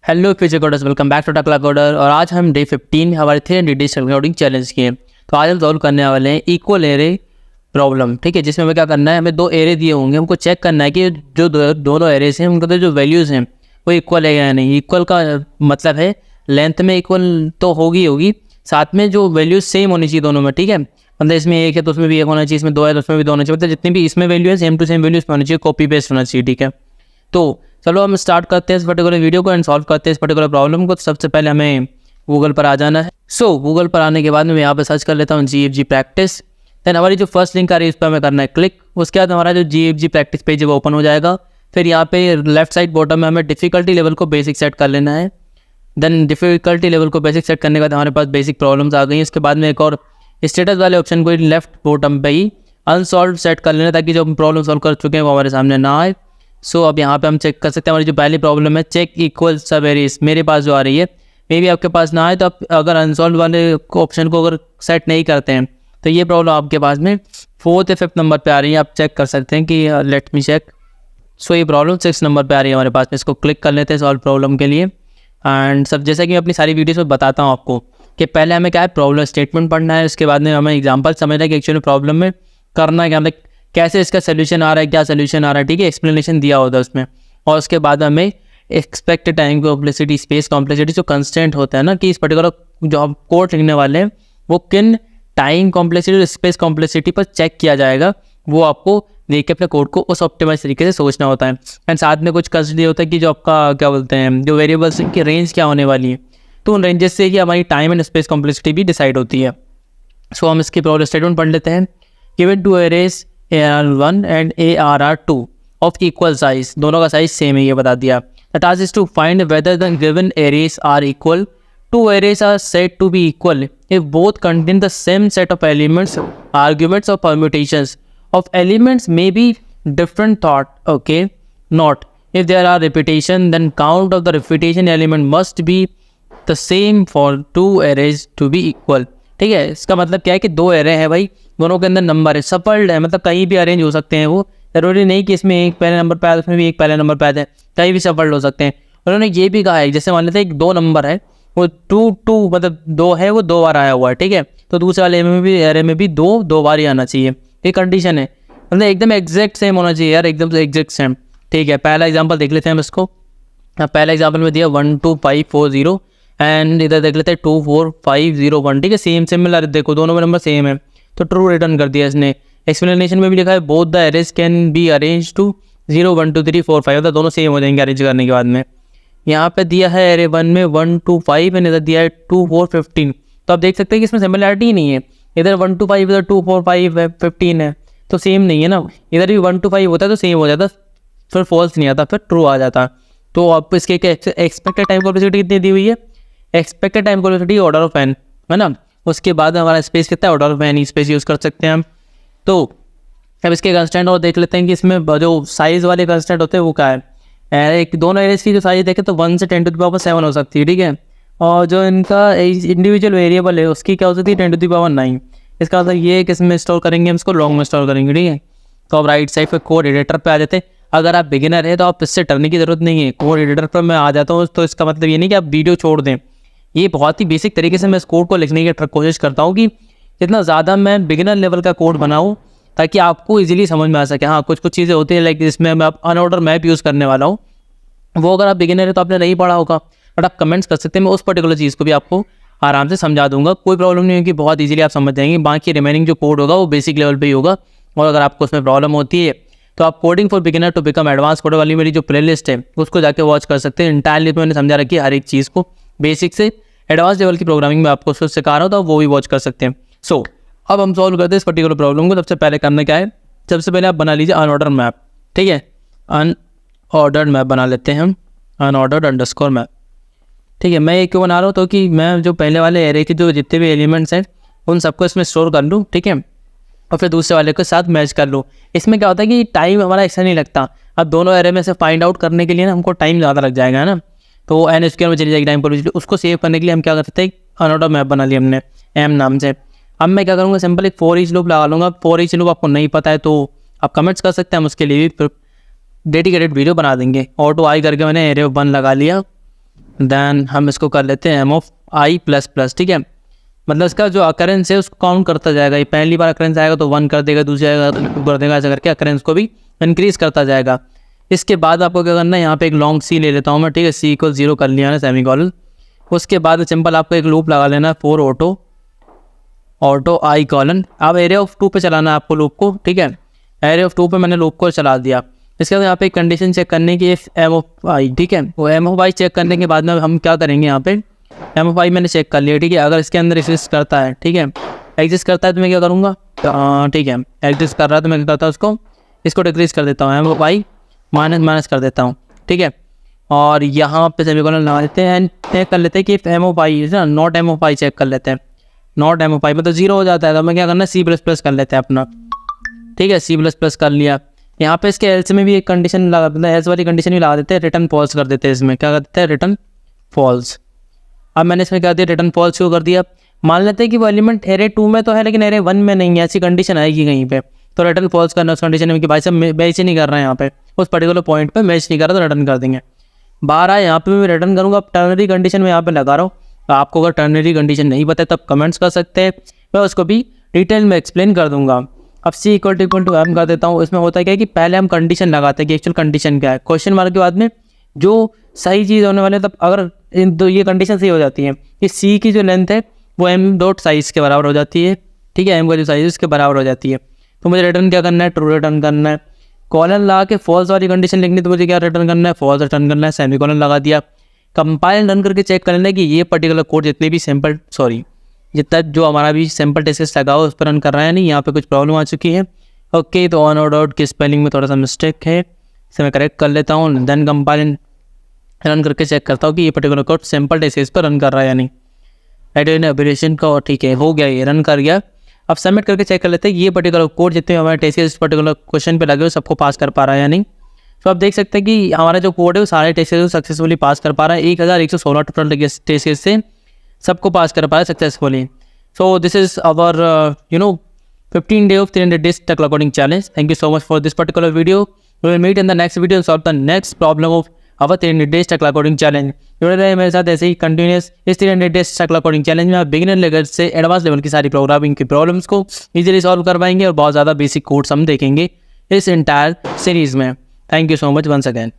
Hello future coders, welcome back to Takla coder. और आज हम डे 15 हमारे 300 कोडिंग चैलेंज की है। तो आज हम सॉल्व करने वाले हैं इक्वल एरे प्रॉब्लम। ठीक है, जिसमें हमें क्या करना है, हमें दो एरे दिए होंगे, हमको चेक करना है कि जो दोनों एरेज हैं उनका जो वैल्यूज़ हैं वो इक्वल है या नहीं। इक्वल का मतलब है लेंथ में इक्वल तो होगी, साथ में जो वैल्यूज सेम होनी चाहिए दोनों में। ठीक है, मतलब इसमें एक है तो उसमें भी एक होना चाहिए, इसमें दो है तो उसमें भी दो होना चाहिए, मतलब जितनी भी इसमें वैल्यू है सेम टू सेम वैल्यूज होना चाहिए, कॉपी पेस्ट होना चाहिए। ठीक है, तो चलो हम स्टार्ट करते हैं इस पर्टिकुलर वीडियो को एंड सॉल्व करते हैं इस पर्टिकुलर प्रॉब्लम को। तो सबसे पहले हमें गूगल पर आ जाना है। गूगल पर आने के बाद मैं यहाँ पे सर्च कर लेता हूँ GFG प्रैक्टिस। देन हमारी जो फर्स्ट लिंक आ रही है इस पर हमें करना है क्लिक। उसके बाद हमारा जो GFG प्रैक्टिस पेज है वो ओपन हो जाएगा। फिर यहाँ पे लेफ्ट साइड बॉटम में हमें डिफिकल्टी लेवल को बेसिक सेट कर लेना है। देन डिफिकल्टी लेवल को बेसिक सेट करने के बाद हमारे पास बेसिक प्रॉब्लम्स आ गई हैं। इसके बाद में एक और स्टेटस वाले ऑप्शन को लेफ्ट बॉटम पे ही अनसॉल्व सेट कर लेना, ताकि जो हम प्रॉब्लम सॉल्व कर चुके हैं वो हमारे सामने ना आए। अब यहाँ पे हम चेक कर सकते हैं हमारी जो पहली प्रॉब्लम है चेक इक्वल सब एरेज, मेरे पास जो आ रही है, मे भी आपके पास ना आए। तो आप अगर अनसॉल्व वाले ऑप्शन को अगर सेट नहीं करते हैं तो ये प्रॉब्लम आपके पास में 4th या 5th नंबर पे आ रही है। आप चेक कर सकते हैं कि लेट मी चेक। ये प्रॉब्लम 6 नंबर पे आ रही है हमारे पास में। इसको क्लिक कर लेते हैं सॉल्व प्रॉब्लम के लिए। एंड सब जैसा कि मैं अपनी सारी वीडियोस में बताता हूँ आपको कि पहले हमें क्या है, प्रॉब्लम स्टेटमेंट पढ़ना है, उसके बाद में हमें एग्जाम्पल समझना है कि एक्चुअली प्रॉब्लम में करना है क्या, मतलब कैसे इसका सोल्यूशन आ रहा है, क्या सोल्यूशन आ रहा है। ठीक है, एक्सप्लेनेशन दिया होता है उसमें। और उसके बाद हमें expected time complexity, space complexity जो कंस्टेंट होता है ना, कि इस पर्टिकुलर जो हम कोड लिखने वाले हैं वो किन टाइम कॉम्प्लेक्सिटी और स्पेस कॉम्प्लेक्सिटी पर चेक किया जाएगा, वो आपको देख के अपने कोड को उस ऑप्टिमाइज तरीके से सोचना होता है। एंड साथ में कुछ कंसिडर होता है कि जो आपका क्या बोलते हैं, जो वेरिएबल्स की रेंज क्या होने वाली है, तो उन रेंजेस से ही हमारी टाइम एंड स्पेस कॉम्प्लेक्सिटी भी डिसाइड होती है। हम इसकी प्रॉब्लम स्टेटमेंट पढ़ लेते हैं। Given two arrays AR1 and ARR2 of equal size, दोनों का साइज सेम है ये बता दिया। The task is to find whether the given arrays are equal. Two arrays are said to be equal if both contain the same set of elements, arguments और permutations of elements may be different thought, okay not if there are repetition then count of the repetition element must be the same for two arrays to be equal। ठीक है, इसका मतलब क्या है कि दो array हैं भाई, दोनों के अंदर नंबर है, सफल्ड है, मतलब कहीं भी अरेंज हो सकते हैं। वो जरूरी नहीं कि इसमें एक पहले नंबर पे आया उसमें भी एक पहले नंबर पे आया है, कहीं भी सफल्ड हो सकते हैं। उन्होंने ये भी कहा है, जैसे मान लेते हैं एक दो नंबर है, वो 2 मतलब 2 है, वो 2 बार आया हुआ है। ठीक है, तो दूसरे वाले में भी एरे में भी 2 बार ही आना चाहिए, ये कंडीशन है। मतलब एकदम एग्जैक्ट सेम होना चाहिए यार, एकदम से एग्जैक्ट सेम। ठीक है, पहला एग्जाम्पल देख लेते हैं हम इसको। पहला एग्जाम्पल में दिया 1 2 5 4 0 एंड इधर देख लेते हैं 2 4 5 0 1। ठीक है, सेम सिमिलर, देखो दोनों में नंबर सेम है तो ट्रू रिटर्न कर दिया इसने। एक्सप्लेनेशन में भी लिखा है both the arrays can be arrange to 0 1 2 3 4 5, मतलब दोनों सेम हो जाएंगे अरेंज करने के बाद में। यहाँ पे दिया है एरे 1 में 1 2 5 एंड इधर दिया है 2 4 15। तो आप देख सकते हैं कि इसमें सिमिलरिटी ही नहीं है, इधर 1 2 5 इधर 2 4 5 है, 15 है, तो सेम नहीं है ना। इधर भी 1 2 5 होता है तो सेम हो जाता, फिर फॉल्स नहीं आता, फिर ट्रू आ जाता। तो आप इसके एक्सपेक्टेड टाइम कॉम्प्लेक्सिटी कितनी दी हुई है, expected time complexity order of n है ना। उसके बाद हमारा स्पेस कितना है, order of n space use कर सकते हैं हम। तो अब इसके कंस्टेंट और देख लेते हैं कि इसमें जो साइज़ वाले कंस्टेंट होते हैं वो क्या है। एक दोनों एरेज की जो साइज देखें तो 1 से 10⁻7 हो सकती है। ठीक है, और जो इनका इंडिविजुअल वेरिएबल है उसकी क्या हो सकती है 10⁻9। इसका मतलब ये है कि इसमें स्टोर करेंगे हम इसको लॉन्ग में स्टोर करेंगे। ठीक है, तो अब राइट साइड पर कोड एडिटर पर आ जाते हैं। अगर आप बिगिनर है तो आप इससे डरने की ज़रूरत नहीं है, कोड एडिटर पर मैं आ जाता हूँ। तो इसका मतलब ये नहीं कि आप वीडियो छोड़ दें, ये बहुत ही बेसिक तरीके से मैं इस कोड को लिखने की कोशिश करता हूँ कि जितना ज़्यादा मैं बिगिनर लेवल का कोड बनाऊँ ताकि आपको इजीली समझ में आ सके। हाँ, कुछ चीज़ें होती है लाइक जिसमें मैं अनऑर्डर मैप यूज़ करने वाला हूँ, वो अगर आप बिगिनर है तो आपने नहीं पढ़ा होगा, बट आप कमेंट्स कर सकते हैं, मैं उस पर्टिकुलर चीज़ को भी आपको आराम से समझा दूंगा। कोई प्रॉब्लम नहीं होगी, बहुत ईजिली आप समझ जाएंगे। बाकी रिमेनिंग जो कोड होगा वो बेसिक लेवल पर ही होगा। और अगर आपको उसमें प्रॉब्लम होती है तो आप coding for beginner to become advance coder वाली मेरी जो प्लेलिस्ट है उसको जाके वॉच कर सकते हैं। इंटायरली मैंने समझा रखी है हर एक चीज़ को, बेसिक से एडवांस लेवल की प्रोग्रामिंग में आपको उसको सिखा रहा हूँ, तो वो भी वॉच कर सकते हैं। अब हम सॉल्व करते हैं इस पर्टिकुलर प्रॉब्लम को। सबसे पहले करना क्या है, सबसे पहले आप बना लीजिए अनऑर्डर मैप। ठीक है, अनऑर्डर्ड मैप बना लेते हैं हम, अनऑर्डर्ड अंडरस्कोर मैप। ठीक है, मैं ये क्यों बना रहा हूँ, तो कि मैं जो पहले वाले एरे के जो जितने भी एलिमेंट्स हैं उन सबको इसमें स्टोर कर लूँ। ठीक है, और फिर दूसरे वाले के साथ मैच कर लो। इसमें क्या होता है कि टाइम हमारा ऐसा नहीं लगता। अब दोनों एरे में से फाइंड आउट करने के लिए ना हमको टाइम ज़्यादा लग जाएगा, है ना। तो n² में चली जाएगी टाइम पर, उसको सेव करने के लिए हम क्या करते हैं, अनऑर्डर मैप बना लिया हमने m नाम से। अब मैं क्या करूँगा, सिंपल एक फॉर ईच लूप लगा लूँगा। फॉर ईच लूप आपको नहीं पता है तो आप कमेंट्स कर सकते हैं, हम उसके लिए भी डेडिकेटेड वीडियो बना देंगे। ऑटो आई करके मैंने एरे 1 लगा लिया। देन हम इसको कर लेते हैं m(i++), ठीक है। मतलब इसका जो अकरेंस है उसको काउंट करता जाएगा। ये पहली बार अकरेंस आएगा तो 1 कर देगा, दूसरी आएगा तो 2 कर देगा, ऐसा करके अकरेंस को भी इंक्रीज करता जाएगा। इसके बाद आपको क्या करना है, यहाँ पे एक लॉन्ग सी ले लेता हूँ मैं, ठीक है। c = 0 कर लिया है सेमीकोलन। उसके बाद सिंपल आपको एक लूप लगा लेना है फॉर ऑटो i कॉलन। अब एरिया ऑफ 2 पे चलाना है आपको लूप को, ठीक है। एरिया ऑफ 2 पे मैंने लूप को चला दिया। इसके बाद यहाँ पे कंडीशन चेक करने की m(i), ठीक है। वो m(i) चेक करने के बाद में हम क्या करेंगे, यहाँ पे m(i) मैंने चेक कर लिया, ठीक है। अगर इसके अंदर एग्जिस्ट करता है, ठीक है, एग्जिस्ट करता है तो मैं क्या करूँगा, ठीक है, एग्जिस्ट कर रहा है तो मैं क्या करता हूँ, इसको डिक्रीज कर देता हूँ, m(i) माइनस कर देता हूँ, ठीक है। और यहाँ पे सेमीकोलन लगा देते हैं एंड चेक कर लेते हैं कि m(i) is not m(i) check कर लेते हैं। नॉट m(i) मतलब 0 हो जाता है तो मैं क्या करना है, c++ कर लेते हैं अपना, ठीक है। c++ कर लिया। यहाँ पे इसके एल्स में भी एक कंडीशन लगा, मतलब एल्स वाली कंडीशन भी लगा देते हैं, रिटर्न फॉल्स कर देते हैं। इसमें क्या कर देते हैं, रिटर्न फॉल्स। अब मैंने इसमें क्या दिया, रिटर्न फॉल्स क्यों कर दिया, मान लेते हैं कि वो एलिमेंट एरे 2 में तो है लेकिन एरे 1 में नहीं है, ऐसी कंडीशन आएगी कहीं पे, तो रिटर्न फॉल्स करना उस कंडीशन में कि भाई साहब मैच ही नहीं कर रहा है, यहाँ पे उस पर्टिकुलर पॉइंट पे मैच नहीं कर रहा तो रिटर्न कर देंगे। 12 यहाँ पे मैं रिटर्न करूँगा। अब टर्नरी कंडीशन में यहाँ पे लगा रहा हूँ, तो आपको अगर टर्नरी कंडीशन नहीं पता तब कमेंट्स कर सकते हैं, मैं उसको भी डिटेल में एक्सप्लेन कर दूंगा। अब c = m कर देता हूँ। इसमें होता है क्या है कि पहले हम कंडीशन लगाते हैं कि एक्चुअल कंडीशन क्या है, क्वेश्चन मार्क के बाद में जो सही चीज़ होने वाले, तब अगर इन दो ये कंडीशन सही हो जाती है कि c की जो लेंथ है वो m.size के बराबर हो जाती है, ठीक है, m का जो साइज है उसके बराबर हो जाती है। तो मुझे रिटर्न क्या करना है, ट्रू रिटर्न करना है। कॉलन लगा के फॉल्स वाली कंडीशन लिखनी, तो मुझे क्या रिटर्न करना है, फॉल्स रिटर्न करना है। सेमीकोलन लगा दिया। कंपाइल रन करके चेक कर लेना कि ये पर्टिकुलर कोड जितना जो हमारा भी सैम्पल टेस्ट लगा हो उस पर रन कर रहा है नहीं, यहाँ पे कुछ प्रॉब्लम आ चुकी है। ओके, तो ऑन और आउट की स्पेलिंग में थोड़ा सा मिस्टेक है, इसे मैं करेक्ट कर लेता हूँ। देन कंपाइल रन करके चेक करता हूँ कि ये पर्टिकुलर कोड सैम्पल टेस्ट पर रन कर रहा है या नहीं। एडिट एब्रेविएशन का, ठीक है, हो गया, ये रन कर गया। अब सबमिट करके चेक कर लेते हैं ये पर्टिकुलर कोड जितने हमारे टेस्ट इस पर्टिकुलर क्वेश्चन पे लगे हो सबको पास कर पा रहा है या नहीं। तो आप देख सकते हैं कि हमारा जो कोड है वो सारे टेस्ट सक्सेसफुली पास कर पा रहा है। 1116 टोटल टेस्ट से सबको पास कर पाया successfully. So this is our 15 day of 300 days tech coding challenge. Thank you so much for this particular video. We will meet in the next video and solve the next problem of our 300 days tech coding challenge. जुड़े रहे मेरे साथ ऐसे ही continuous इस 300 days tech coding challenge में आप beginner level से advance level की सारी प्रोग्रामिंग की प्रॉब्लम्स को इजीली सॉल्व कर पाएंगे और बहुत ज़्यादा बेसिक कोड्स हम देखेंगे इस इंटायर सीरीज में। Thank you so much once again.